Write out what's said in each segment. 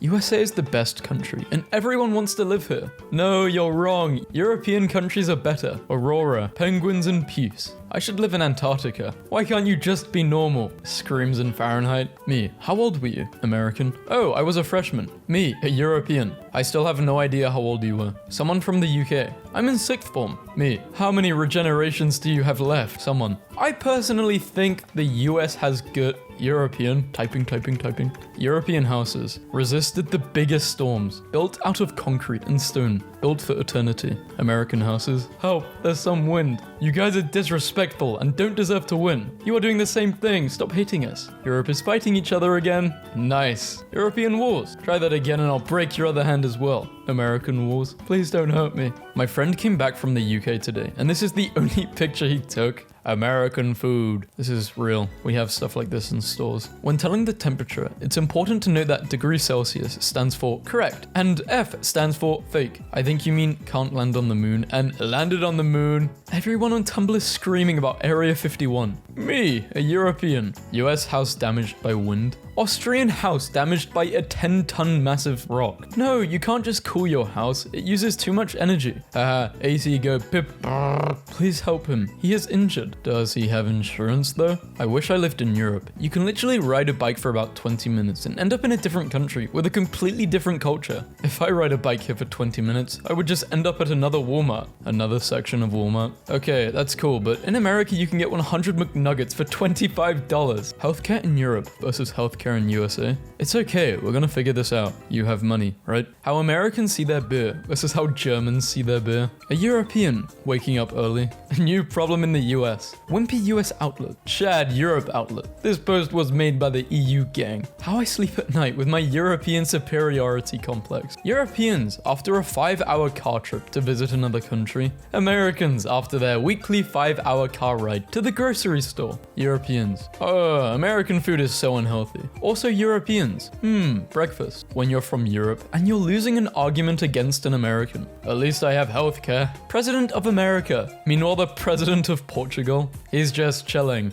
USA is the best country, and everyone wants to live here. No, you're wrong. European countries are better. Aurora, penguins, and peace. I should live in Antarctica. Why can't you just be normal? Screams in Fahrenheit. Me, how old were you? American. Oh, I was a freshman. Me, a European. I still have no idea how old you were. Someone from the UK. I'm in 6th form. Me, how many regenerations do you have left? Someone. I personally think the US has good European, typing. European houses resisted the biggest storms, built out of concrete and stone, built for eternity. American houses. Help, there's some wind. You guys are disrespectful and don't deserve to win. You are doing the same thing, stop hating us. Europe is fighting each other again. Nice. European wars. Try that again and I'll break your other hand as well. American wars. Please don't hurt me. My friend came back from the UK today, and this is the only picture he took. American food. This is real. We have stuff like this in stores. When telling the temperature, it's important to note that degrees Celsius stands for correct, and F stands for fake. I think you mean can't land on the moon, and landed on the moon. Everyone on Tumblr is screaming about Area 51. Me, a European. US house damaged by wind. Austrian house damaged by a 10-ton massive rock. No, you can't just cool your house. It uses too much energy. Haha, AC go pip. Please help him. He is injured. Does he have insurance though? I wish I lived in Europe. You can literally ride a bike for about 20 minutes and end up in a different country with a completely different culture. If I ride a bike here for 20 minutes, I would just end up at another Walmart. Another section of Walmart. Okay, that's cool, but in America you can get 100 McNuggets for $25. Healthcare in Europe versus healthcare in USA. It's okay, we're gonna figure this out. You have money, right? How Americans see their beer versus how Germans see their beer. A European waking up early. A new problem in the US. Wimpy US outlet. Chad Europe outlet. This post was made by the EU gang. How I sleep at night with my European superiority complex. Europeans after a 5-hour car trip to visit another country. Americans after their weekly 5-hour car ride to the grocery store. Europeans. Oh, American food is so unhealthy. Also Europeans. Breakfast. When you're from Europe and you're losing an argument against an American. At least I have healthcare. President of America. Meanwhile, the president of Portugal, he's just chilling.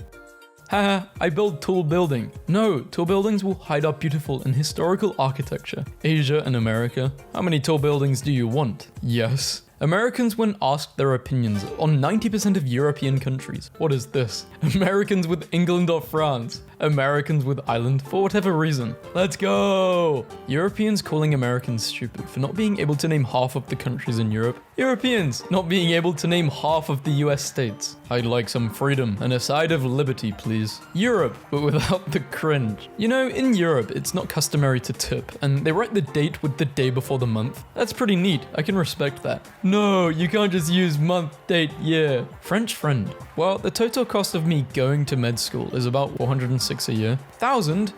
Haha, I build tall building. No, tall buildings will hide our beautiful and historical architecture. Asia and America. How many tall buildings do you want? Yes. Americans when asked their opinions on 90% of European countries. What is this? Americans with England or France. Americans with Ireland for whatever reason. Let's go! Europeans calling Americans stupid for not being able to name half of the countries in Europe. Europeans not being able to name half of the US states. I'd like some freedom and a side of liberty, please. Europe, but without the cringe. You know, in Europe, it's not customary to tip, and they write the date with the day before the month. That's pretty neat. I can respect that. No, you can't just use month, date, year. French friend. Well, the total cost of me going to med school is about 406 a year. 1,000?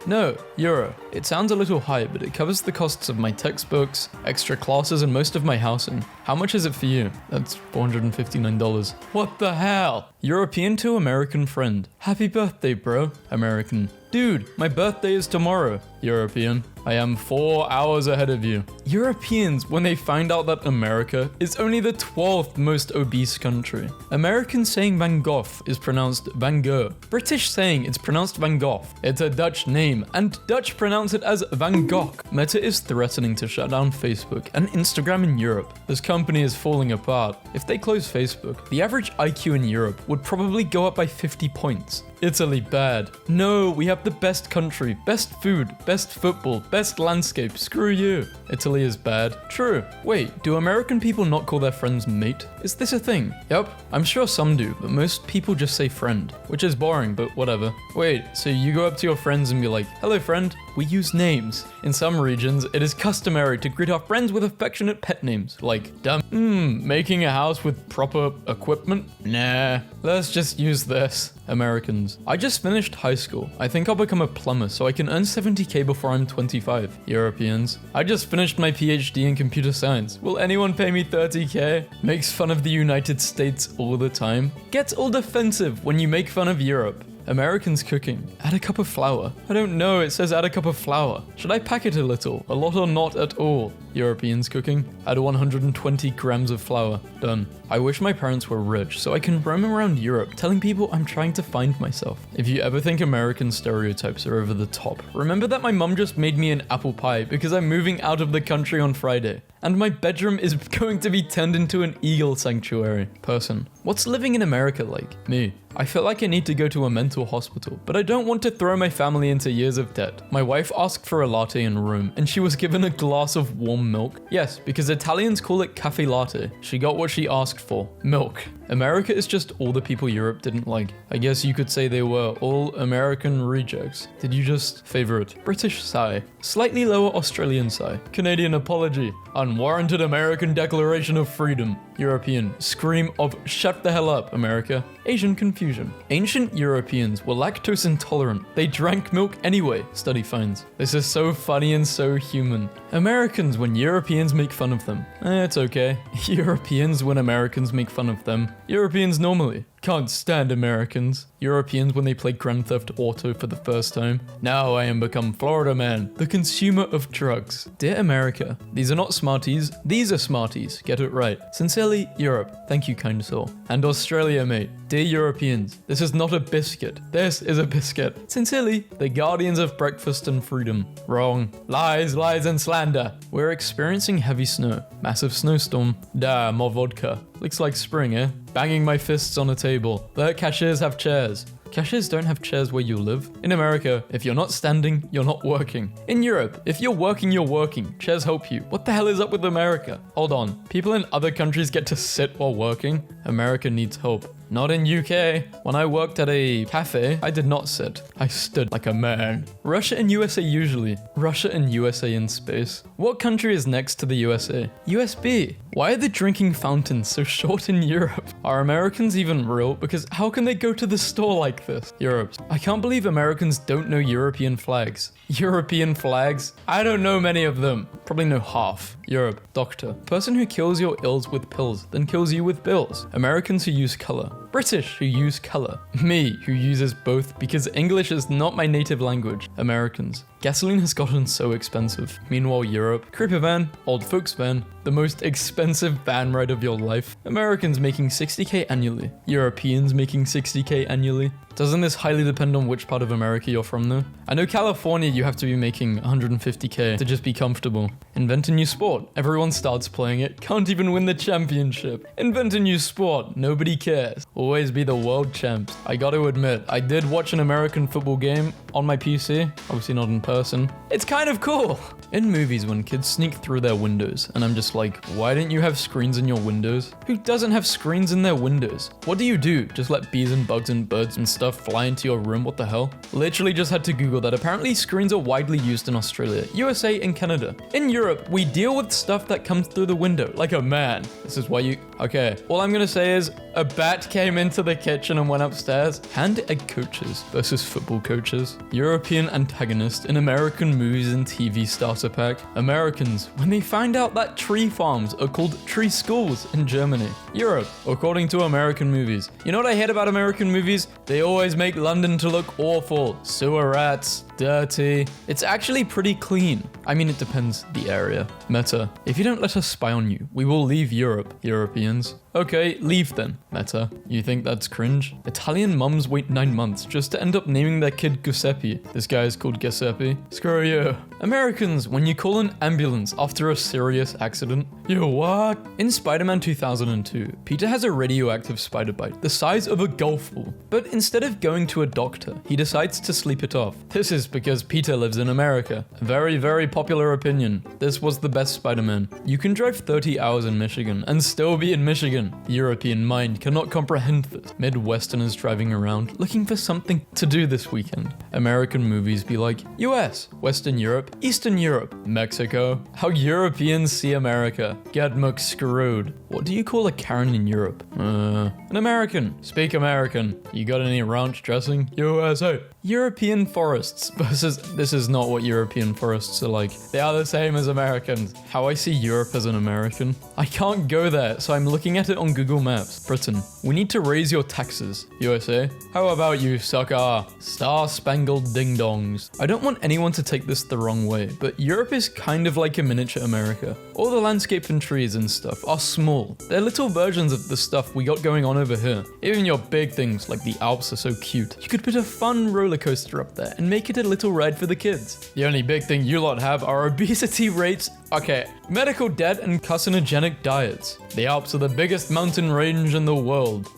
No, euro. It sounds a little high, but it covers the costs of my textbooks, extra classes, and most of my housing. How much is it for you? That's $459. What the hell? European to American friend. Happy birthday, bro. American. Dude, my birthday is tomorrow. European. I am 4 hours ahead of you. Europeans, when they find out that America is only the 12th most obese country. Americans saying Van Gogh is pronounced Van Gogh. British saying it's pronounced Van Gogh. It's a Dutch name, and Dutch pronounce it as Van Gogh. Meta is threatening to shut down Facebook and Instagram in Europe. This company is falling apart. If they close Facebook, the average IQ in Europe would probably go up by 50 points. Italy bad. No, we have the best country, best food, best football, best landscape, screw you. Italy is bad. True. Wait, do American people not call their friends mate? Is this a thing? Yep, I'm sure some do, but most people just say friend, which is boring, but whatever. Wait, so you go up to your friends and be like, hello friend, we use names. In some regions, it is customary to greet our friends with affectionate pet names, like dumb, making a house with proper equipment? Nah, let's just use this. Americans. I just finished high school. I think I'll become a plumber so I can earn 70k before I'm 25. Europeans. I just finished my PhD in computer science. Will anyone pay me 30k? Makes fun of the United States all the time. Gets all defensive when you make fun of Europe. Americans cooking. Add a cup of flour. I don't know, it says add a cup of flour. Should I pack it a little? A lot or not at all? Europeans cooking. Add 120 grams of flour. Done. I wish my parents were rich so I can roam around Europe telling people I'm trying to find myself. If you ever think American stereotypes are over the top, remember that my mum just made me an apple pie because I'm moving out of the country on Friday. And my bedroom is going to be turned into an eagle sanctuary. Person. What's living in America like? Me. I feel like I need to go to a mental hospital, but I don't want to throw my family into years of debt. My wife asked for a latte in Rome, and she was given a glass of warm milk. Yes, because Italians call it cafe latte. She got what she asked for. Milk. America is just all the people Europe didn't like. I guess you could say they were all American rejects. Did you just favor it? British sigh. Slightly lower Australian sigh. Canadian apology. Unwarranted American Declaration of Freedom. European scream of shut the hell up, America. Asian confusion. Ancient Europeans were lactose intolerant. They drank milk anyway, study finds. This is so funny and so human. Americans when Europeans make fun of them. It's okay. Europeans when Americans make fun of them. Europeans normally. Can't stand Americans. Europeans when they play Grand Theft Auto for the first time. Now I am become Florida man, the consumer of drugs. Dear America, these are not Smarties, these are Smarties. Get it right. Sincerely, Europe. Thank you, kind soul. And Australia, mate. Dear Europeans, this is not a biscuit. This is a biscuit. Sincerely, the guardians of breakfast and freedom. Wrong. Lies, lies, and slander. We're experiencing heavy snow. Massive snowstorm. Da, more vodka. Looks like spring, eh? Banging my fists on a table. The cashiers have chairs. Cashiers don't have chairs where you live. In America, if you're not standing, you're not working. In Europe, if you're working, you're working. Chairs help you. What the hell is up with America? Hold on. People in other countries get to sit while working? America needs help. Not in UK. When I worked at a cafe, I did not sit. I stood like a man. Russia and USA usually. Russia and USA in space. What country is next to the USA? USB. Why are the drinking fountains so short in Europe? Are Americans even real? Because how can they go to the store like this? Europe. I can't believe Americans don't know European flags. European flags? I don't know many of them. Probably know half. Europe. Doctor. Person who kills your ills with pills, then kills you with bills. Americans who use color. British who use color. Me who uses both because English is not my native language. Americans. Gasoline has gotten so expensive. Meanwhile, Europe. Creeper van. Old folks van. The most expensive van ride of your life. Americans making 60k annually. Europeans making 60k annually. Doesn't this highly depend on which part of America you're from though? I know California you have to be making 150k to just be comfortable. Invent a new sport. Everyone starts playing it. Can't even win the championship. Invent a new sport. Nobody cares. Always be the world champs. I gotta admit, I did watch an American football game on my PC. Obviously not in person. It's kind of cool. In movies when kids sneak through their windows and I'm just like, why didn't you have screens in your windows? Who doesn't have screens in their windows? What do? Just let bees and bugs and birds and stuff fly into your room? What the hell? Literally just had to Google that. Apparently screens are widely used in Australia, USA, and Canada. In Europe, we deal with stuff that comes through the window, like a man. This is why you... Okay, all I'm gonna say is a bat came into the kitchen and went upstairs. Hand-egg coaches versus football coaches. European antagonist in American movies and TV starter pack. Americans, when they find out that tree farms are called tree schools in Germany. Europe, according to American movies. You know what I hate about American movies? They always make London to look awful. Sewer rats, dirty. It's actually pretty clean. I mean, it depends the area. Meta, if you don't let us spy on you, we will leave Europe, Europeans. Okay, leave then. Meta, you think that's cringe? Italian mums wait 9 months just to end up naming their kid Giuseppe. This guy is called Giuseppe. Screw you. Americans, when you call an ambulance after a serious accident. You what? In Spider-Man 2002, Peter has a radioactive spider bite the size of a golf ball. But instead of going to a doctor, he decides to sleep it off. This is because Peter lives in America. A very, very popular opinion. This was the best Spider-Man. You can drive 30 hours in Michigan and still be in Michigan. The European mind cannot comprehend this. Midwesterners driving around looking for something to do this weekend. American movies be like, US, Western Europe, Eastern Europe, Mexico. How Europeans see America. Get screwed. What do you call a Karen in Europe? An American. Speak American. You got any ranch dressing? USA. European forests versus... This is not what European forests are like. They are the same as Americans. How I see Europe as an American. I can't go there, so I'm looking at it on Google Maps. Britain, we need to raise your taxes. USA, how about you, sucker? Star-spangled ding-dongs. I don't want anyone to take this the wrong way, but Europe is kind of like a miniature America. All the landscape and trees and stuff are small. They're little versions of the stuff we got going on over here. Even your big things like the Alps are so cute. You could put a fun roller coaster up there and make it a little ride for the kids. The only big thing you lot have are obesity rates, medical debt and carcinogenic diets. The Alps are the biggest mountain range in the world.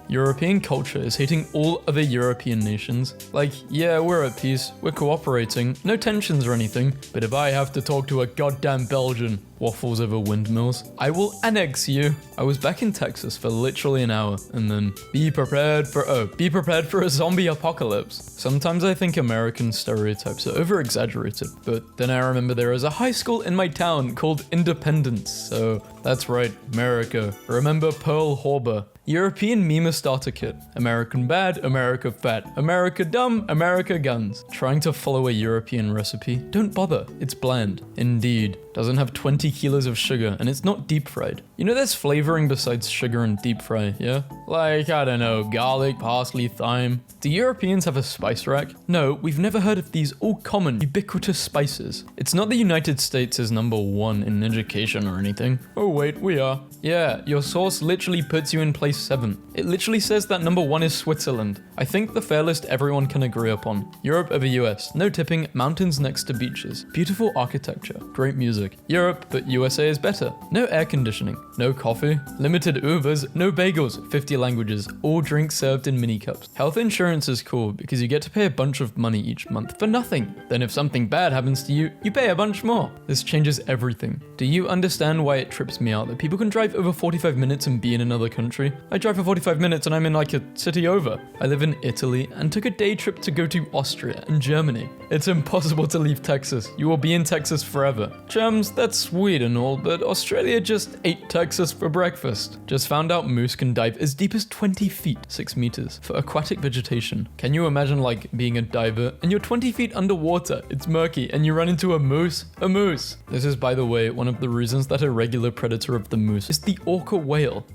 European culture is hating all other European nations. Like, yeah, we're at peace, we're cooperating, no tensions or anything, but if I have to talk to a goddamn Belgian, waffles over windmills, I will annex you. I was back in Texas for literally an hour, and then be prepared for a zombie apocalypse. Sometimes I think American stereotypes are over-exaggerated, but then I remember there is a high school in my town called Independence, so that's right, America. Remember Pearl Harbor. European meme starter kit. American bad, America fat, America dumb, America guns. Trying to follow a European recipe? Don't bother, it's bland. Indeed. Doesn't have 20 kilos of sugar, and it's not deep fried. You know there's flavoring besides sugar and deep fry, yeah? Like, I don't know, garlic, parsley, thyme. Do Europeans have a spice rack? No, we've never heard of these all common, ubiquitous spices. It's not the United States is number 1 in education or anything. Oh wait, we are. Yeah, your source literally puts you in place 7. It literally says that number 1 is Switzerland. I think the fair list everyone can agree upon. Europe over US, no tipping, mountains next to beaches. Beautiful architecture, great music. Europe, but USA is better. No air conditioning, no coffee, limited Ubers, no bagels, 50 languages, all drinks served in mini cups. Health insurance is cool because you get to pay a bunch of money each month for nothing. Then if something bad happens to you, you pay a bunch more. This changes everything. Do you understand why it trips me out that people can drive over 45 minutes and be in another country? I drive for 45 minutes and I'm in like a city over. I live in Italy and took a day trip to go to Austria and Germany. It's impossible to leave Texas. You will be in Texas forever. Chums, that's sweet and all, but Australia just ate Texas for breakfast. Just found out moose can dive as deep as 20 feet, 6 meters, for aquatic vegetation. Can you imagine like being a diver and you're 20 feet underwater, it's murky, and you run into a moose? A moose! This is, by the way, one of the reasons that a regular predator of the moose is the orca whale.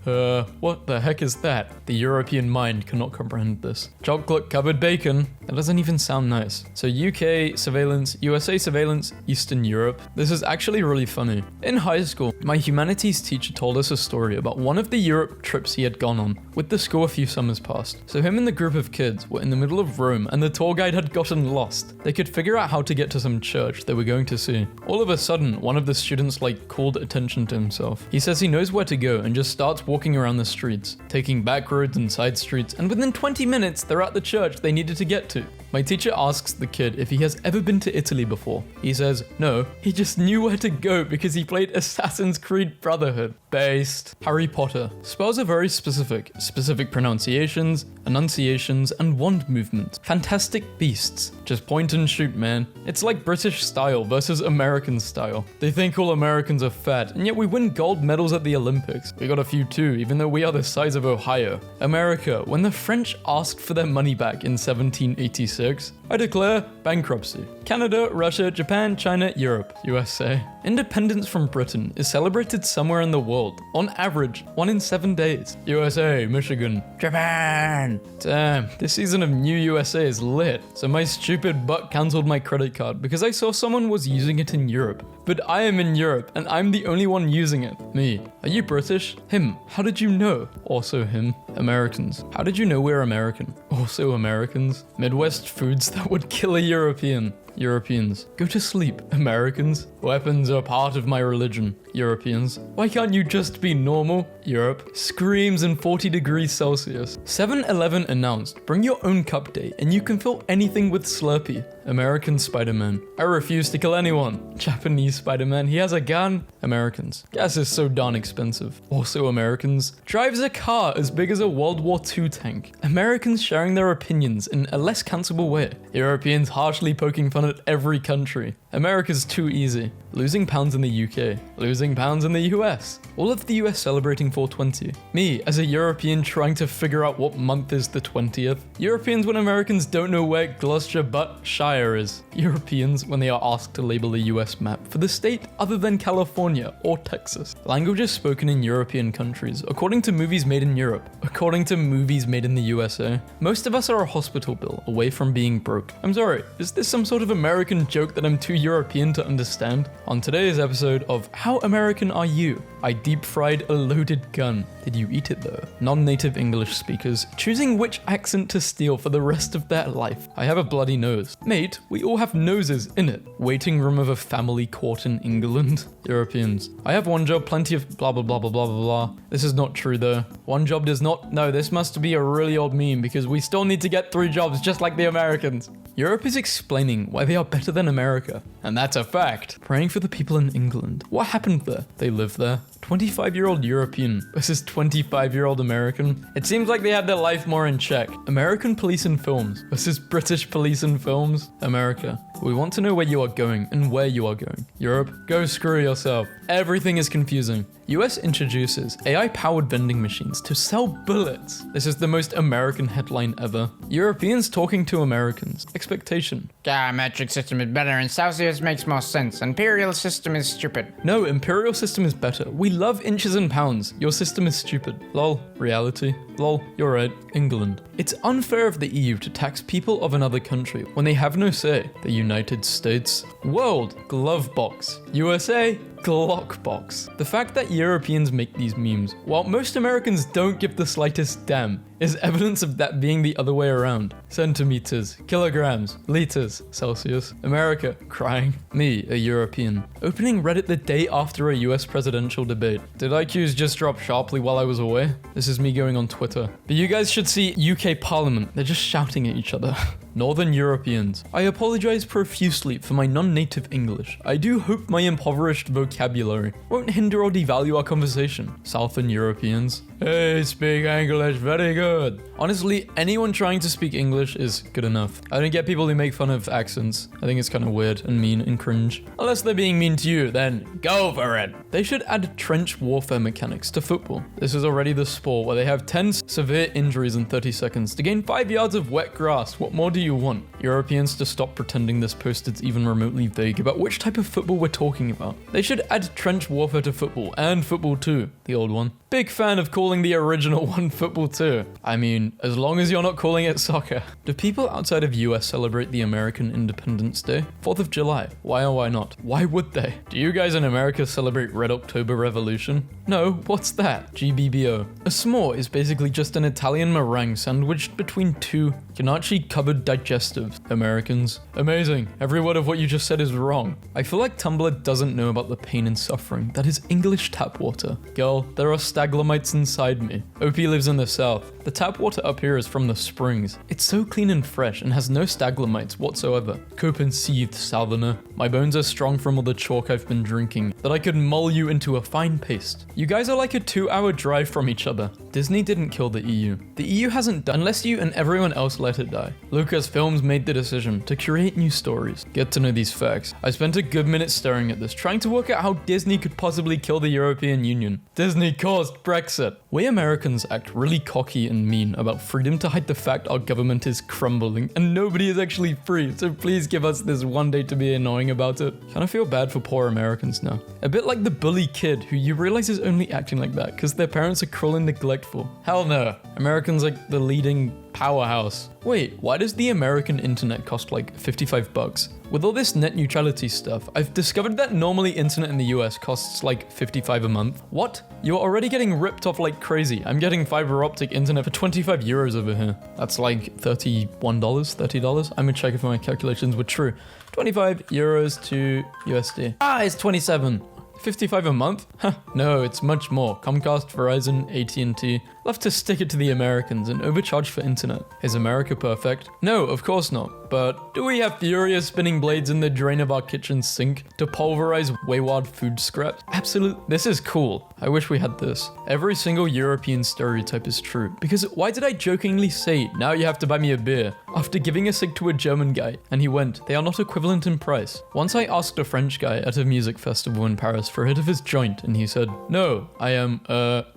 What the heck is that? The European mind cannot comprehend this. Chocolate covered bacon. That doesn't even sound nice. So UK surveillance, USA surveillance, Eastern Europe. This is actually really funny. In high school, my humanities teacher told us a story about one of the Europe trips he had gone on with the school a few summers past. So him and the group of kids were in the middle of Rome and the tour guide had gotten lost. They could figure out how to get to some church they were going to see. All of a sudden, one of the students called attention to himself. He says he knows where to go and just starts walking around the streets, taking back roads and side streets, and within 20 minutes, they're at the church they needed to get to. My teacher asks the kid if he has ever been to Italy before. He says, no, he just knew where to go because he played Assassin's Creed Brotherhood. Based. Harry Potter. Spells are very specific. Specific pronunciations, enunciations, and wand movements. Fantastic beasts. Just point and shoot, man. It's like British style versus American style. They think all Americans are fat, and yet we win gold medals at the Olympics. We got a few too, even though we are the size of Ohio. America, when the French asked for their money back in 1786, I declare bankruptcy. Canada, Russia, Japan, China, Europe, USA. Independence from Britain is celebrated somewhere in the world, on average, 1 in 7 days. USA, Michigan, Japan. Damn, this season of New USA is lit. So my stupid butt cancelled my credit card because I saw someone was using it in Europe. But I am in Europe and I'm the only one using it. Me. Are you British? Him. How did you know? Also him. Americans. How did you know we're American? Also Americans. Midwest foods that would kill a European. Europeans. Go to sleep. Americans. Weapons are part of my religion. Europeans. Why can't you just be normal? Europe. Screams in 40 degrees Celsius. 7-Eleven announced, bring your own cup day and you can fill anything with Slurpee. American Spider-Man. I refuse to kill anyone. Japanese Spider-Man. He has a gun. Americans. Gas is so darn expensive. Also Americans. Drives a car as big as a World War II tank. Americans sharing their opinions in a less cancelable way. Europeans harshly poking fun at every country. America's too easy. losing pounds in the UK, losing pounds in the US. All of the US celebrating 420. Me, as a European trying to figure out what month is the 20th. Europeans when Americans don't know where Gloucestershire is. Europeans when they are asked to label a US map for the state other than California or Texas. Languages spoken in European countries, according to movies made in Europe, according to movies made in the USA. Most of us are a hospital bill away from being broke. I'm sorry, is this some sort of American joke that I'm too European to understand? On today's episode of How American Are You? I deep fried a loaded gun. Did you eat it though? Non-native English speakers choosing which accent to steal for the rest of their life. I have a bloody nose. Mate, we all have noses in it. Waiting room of a family court in England. Europeans. I have one job, plenty of blah blah blah blah blah blah blah. This is not true though. One job does not. No, this must be a really old meme because we still need to get 3 jobs just like the Americans. Europe is explaining why they are better than America. And that's a fact. Praying for the people in England. What happened there? They live there. 25-year-old European versus 25-year-old American. It seems like they have their life more in check. American police in films versus British police in films. America. We want to know where you are going and where you are going. Europe, go screw yourself. Everything is confusing. US introduces AI-powered vending machines to sell bullets. This is the most American headline ever. Europeans talking to Americans. Expectation. Metric system is better and Celsius makes more sense. Imperial system is stupid. No, imperial system is better. We love inches and pounds. Your system is stupid. Lol. Reality. Lol. You're right. England. It's unfair of the EU to tax people of another country when they have no say. The United States. World. Glove box. USA. Glock box. The fact that Europeans make these memes, while most Americans don't give the slightest damn, is evidence of that being the other way around. Centimeters, kilograms, liters, Celsius. America, crying. Me, a European. Opening Reddit the day after a US presidential debate. Did IQs just drop sharply while I was away? This is me going on Twitter. But you guys should see UK Parliament. They're just shouting at each other. Northern Europeans. I apologize profusely for my non-native English. I do hope my impoverished vocabulary won't hinder or devalue our conversation. Southern Europeans. Hey, speak English, very good. Honestly, anyone trying to speak English is good enough. I don't get people who make fun of accents. I think it's kind of weird and mean and cringe. Unless they're being mean to you, then go for it. They should add trench warfare mechanics to football. This is already the sport where they have 10 severe injuries in 30 seconds to gain 5 yards of wet grass. What more do you want? Europeans to stop pretending this post is even remotely vague about which type of football we're talking about. They should add trench warfare to football and football 2, the old one. Big fan of calling the original one football 2. I mean, as long as you're not calling it soccer. Do people outside of US celebrate the American Independence Day? 4th of July. Why or why not? Why would they? Do you guys in America celebrate Red October Revolution? No, what's that? GBBO. A s'more is basically just an Italian meringue sandwiched between 2 Ganache covered digestives. Americans. Amazing. Every word of what you just said is wrong. I feel like Tumblr doesn't know about the pain and suffering that is English tap water. Girl, there are staglamites inside me. OP lives in the south. The tap water up here is from the springs. It's so clean and fresh and has no staglamites whatsoever. Cope-and-seethed southerner. My bones are strong from all the chalk I've been drinking, that I could mull you into a fine paste. You guys are like a 2-hour drive from each other. Disney didn't kill the EU. The EU hasn't done unless you and everyone else let it die. Lucasfilms made the decision to create new stories. Get to know these facts. I spent a good minute staring at this, trying to work out how Disney could possibly kill the European Union. Disney caused Brexit. We Americans act really cocky and mean about freedom to hide the fact our government is crumbling and nobody is actually free, so please give us this one day to be annoying about it. Kinda feel bad for poor Americans now. A bit like the bully kid who you realize is only acting like that because their parents are cruel and neglectful. Hell no. Americans like the leading powerhouse. Wait, why does the American internet cost like $55? With all this net neutrality stuff, I've discovered that normally internet in the US costs like $55 a month. What? You're already getting ripped off like crazy. I'm getting fiber optic internet for 25 euros over here. That's like $31, $30. I'm gonna check if my calculations were true. 25 euros to USD. It's 27. 55 a month? Huh, no, it's much more. Comcast, Verizon, AT&T. Love to stick it to the Americans and overcharge for internet. Is America perfect? No, of course not. But do we have furious spinning blades in the drain of our kitchen sink to pulverize wayward food scraps? Absolutely. This is cool. I wish we had this. Every single European stereotype is true. Because why did I jokingly say, now you have to buy me a beer, after giving a cig to a German guy? And he went, they are not equivalent in price. Once I asked a French guy at a music festival in Paris for a hit of his joint, and he said, no, I am,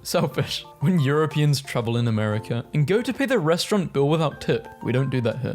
selfish. When Europeans travel in America and go to pay the restaurant bill without tip, we don't do that here.